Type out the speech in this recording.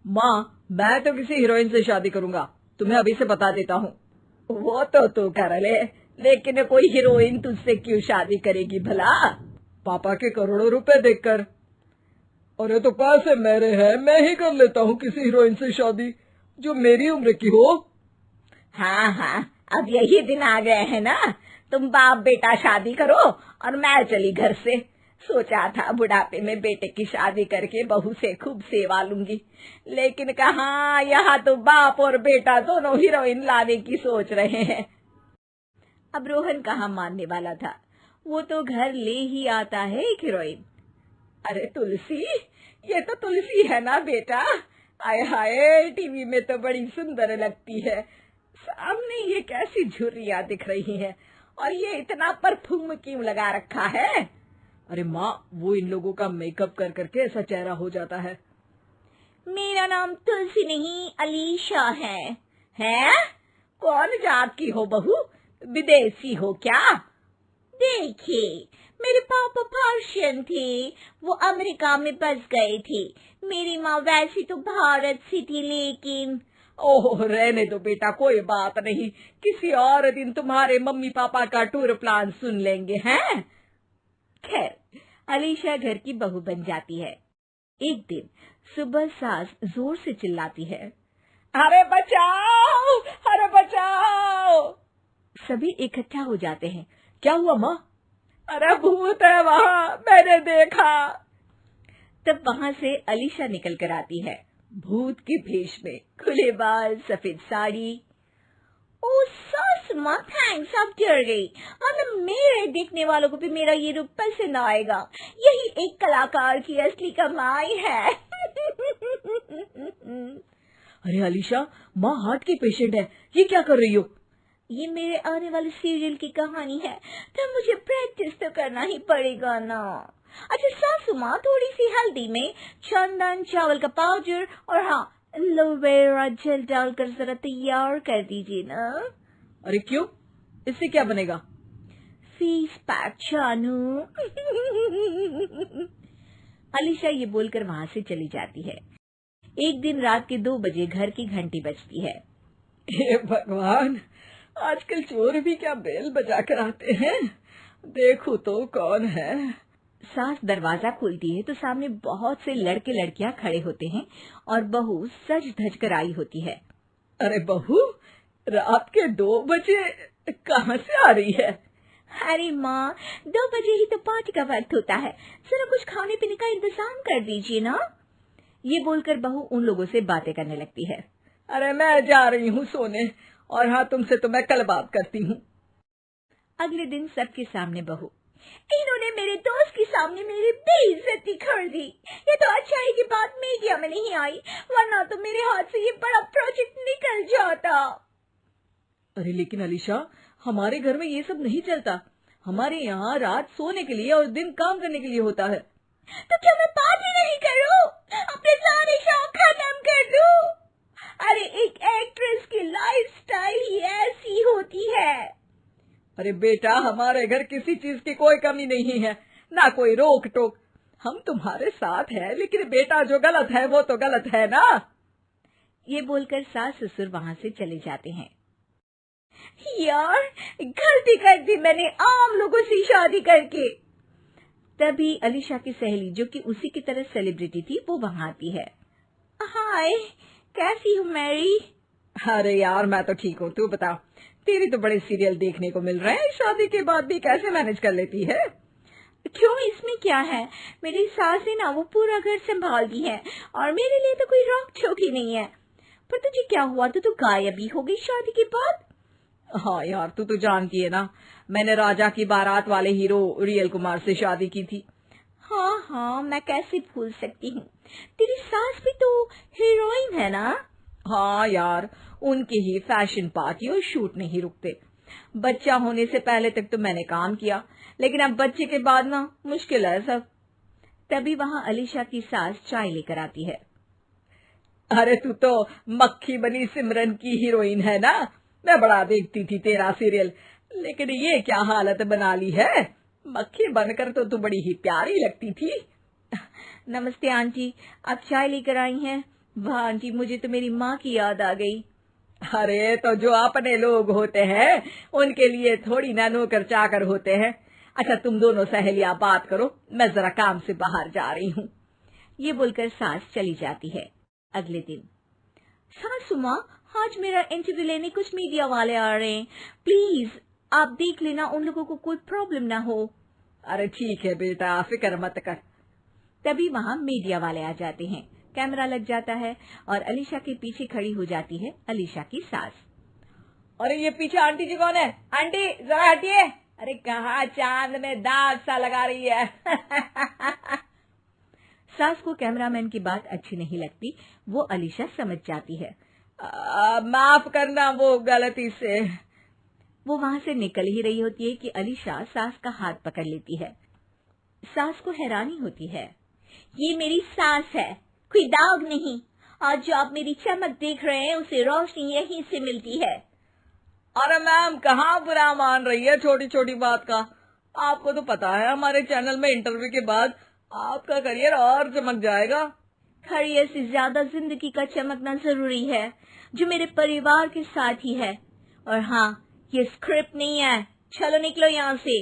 माँ, मैं तो किसी हीरोइन से शादी करूंगा, तुम्हें अभी से बता देता हूँ। वो तो तू कर ले, लेकिन कोई हीरोइन तुझसे क्यों शादी करेगी भला? पापा के करोड़ों रुपए देखकर। अरे तो पैसे मेरे हैं, मैं ही कर लेता हूँ किसी हीरोइन से शादी जो मेरी उम्र की हो। हाँ हाँ, अब यही दिन आ गए हैं ना, तुम बाप बेटा शादी करो और मैं चली घर से। सोचा था बुढ़ापे में बेटे की शादी करके बहू से खूब सेवा लूंगी, लेकिन कहाँ, यहाँ तो बाप और बेटा दोनों हीरोइन लाने की सोच रहे हैं। अब रोहन कहाँ मानने वाला था, वो तो घर ले ही आता है एक हीरोइन। अरे तुलसी, ये तो तुलसी है ना बेटा? आय हाय, टीवी में तो बड़ी सुंदर लगती है, सामने ये कैसी झुर्रियां दिख रही है, और ये इतना परफ्यूम क्यों लगा रखा है? अरे माँ, वो इन लोगों का मेकअप कर करके ऐसा चेहरा हो जाता है। मेरा नाम तुलसी नहीं अलीशा है। हैं? कौन जात की हो बहू? विदेशी हो क्या? देखिए, मेरे पापा पर्शियन थे, वो अमेरिका में बस गए थे। मेरी माँ वैसी तो भारत से थी, लेकिन ओह, रहने दो बेटा, कोई बात नहीं, किसी और दिन तुम्हारे मम्मी पापा का टूर प्लान सुन लेंगे हैं। खैर, अलीशा घर की बहू बन जाती है। एक दिन सुबह सास जोर से चिल्लाती है, अरे बचाओ, अरे बचाओ। सभी इकट्ठा हो जाते हैं। क्या हुआ माँ? अरे भूत है वहाँ, मैंने देखा। तब वहाँ से अलीशा निकल कर आती है, भूत के भेष में, खुले बाल, सफेद साड़ी। ओ सास माँ, थैंक्स, अब डर गई, वरना मेरे देखने वालों को भी मेरा ये रूप पसंद आएगा। यही एक कलाकार की असली कमाई है। अरे अलीशा, माँ हार्ट की पेशेंट है, ये क्या कर रही हो? ये मेरे आने वाले सीरियल की कहानी है, तो मुझे प्रैक्टिस तो करना ही पड़ेगा ना। अच्छा सासू माँ, थोड़ी सी हल्दी में चंदन, चावल का पाउडर और हाँ, एलोवेरा जेल डालकर जरा तैयार कर दीजिए ना। अरे क्यों, इससे क्या बनेगा? फेस पैक जानू। अलीशा ये बोलकर वहाँ से चली जाती है। एक दिन रात के 2 बजे घर की घंटी बजती है। हे भगवान, आजकल चोर भी क्या बेल बजा कर आते हैं, देखो तो कौन है। सास दरवाजा खोलती है तो सामने बहुत से लड़के लड़कियां खड़े होते हैं और बहू सज धज कर आई होती है। अरे बहू, रात के 2 बजे कहाँ से आ रही है? अरे माँ, 2 बजे ही तो पार्टी का वक्त होता है, जरा कुछ खाने पीने का इंतजाम कर दीजिए ना। ये बोलकर बहू उन लोगों से बातें करने लगती है। अरे मैं जा रही हूँ सोने, और हाँ, तुमसे तो मैं कल बात करती हूँ। अगले दिन सबके सामने बहू, इन्होंने मेरे दोस्त के सामने मेरी बेइज्जती कर दी। ये तो अच्छा है कि बात मीडिया में नहीं आई, वरना तो मेरे हाथ से ये बड़ा प्रोजेक्ट निकल जाता। अरे लेकिन अलीशा, हमारे घर में ये सब नहीं चलता, हमारे यहाँ रात सोने के लिए और दिन काम करने के लिए होता है। तो क्या मैं पार्टी नहीं करूं? अपने सारे शौक खत्म कर दूं? अरे एक एक्ट्रेस की लाइफस्टाइल ही ऐसी होती है। अरे बेटा, हमारे घर किसी चीज की कोई कमी नहीं है, ना कोई रोक टोक, हम तुम्हारे साथ हैं, लेकिन बेटा जो गलत है वो तो गलत है ना। ये बोलकर सास ससुर वहाँ से चले जाते हैं। यार, गलती कर दी मैंने आम लोगों से शादी करके। तभी अलीशा की सहेली, जो कि उसी की तरह सेलिब्रिटी थी, वो वहाँ आती है। हाय, कैसी हो मैरी? अरे यार, मैं तो ठीक हूँ, तू बता, तेरी तो बड़े सीरियल देखने को मिल रहे हैं, शादी के बाद भी कैसे मैनेज कर लेती है? क्यों, इसमें क्या है, मेरी सास है ना, वो पूरा घर संभालती है और मेरे लिए तो कोई रोक टोक ही नहीं है। पर तुझे क्या हुआ, तो गायब ही हो गई शादी के बाद? हाँ यार, तू तो जानती है ना, मैंने राजा की बारात वाले हीरो रियल कुमार से शादी की थी। हाँ हाँ, मैं कैसे भूल सकती हूँ, तेरी सास भी तो हीरोइन है ना। हाँ यार, उनके ही फैशन पार्टी और शूट नहीं रुकते। बच्चा होने से पहले तक तो मैंने काम किया, लेकिन अब बच्चे के बाद ना मुश्किल है सब। तभी वहाँ अलीशा की सास चाय लेकर आती है। अरे तू तो मक्खी बनी सिमरन की हीरोइन है ना, मैं बड़ा देखती थी तेरा सीरियल, लेकिन ये क्या हालत बना ली है, मक्खी बनकर तो तू बड़ी ही प्यारी लगती थी। नमस्ते आंटी, आप चाय लेकर आई हैं, वाह आंटी, मुझे तो मेरी माँ की याद आ गई। अरे तो जो अपने लोग होते हैं उनके लिए थोड़ी ना नौकर चाकर होते हैं। अच्छा तुम दोनों सहेलियां बात करो, मैं जरा काम से बाहर जा रही हूँ। ये बोलकर सास चली जाती है। अगले दिन, सासू माँ, आज मेरा इंटरव्यू लेने कुछ मीडिया वाले आ रहे हैं, प्लीज आप देख लेना उन लोगों को कोई प्रॉब्लम ना हो। अरे ठीक है बेटा, फिक्र मत कर। तभी वहाँ मीडिया वाले आ जाते हैं। कैमरा लग जाता है और अलीशा के पीछे खड़ी हो जाती है अलीशा की सास। अरे ये पीछे आंटी जी कौन है? आंटी जरा हटिए। अरे कहाँ चांद में दाग सा लगा रही है। सास को कैमरामैन की बात अच्छी नहीं लगती, वो अलीशा समझ जाती है। माफ करना, वो गलती से। वो वहां से निकल ही रही होती है कि अलीशा सास का हाथ पकड़ लेती है। सास को हैरानी होती है, ये मेरी सास है, कोई दाग नहीं। आज जो आप मेरी चमक देख रहे हैं उसे रोशनी यहीं से मिलती है। अरे मैम, कहाँ बुरा मान रही है छोटी छोटी बात का। आपको तो पता है हमारे चैनल में इंटरव्यू के बाद आपका करियर और चमक जाएगा। करियर से ज्यादा जिंदगी का चमकना जरूरी है, जो मेरे परिवार के साथ ही है। और हाँ, ये स्क्रिप्ट नहीं है, चलो निकलो यहाँ से।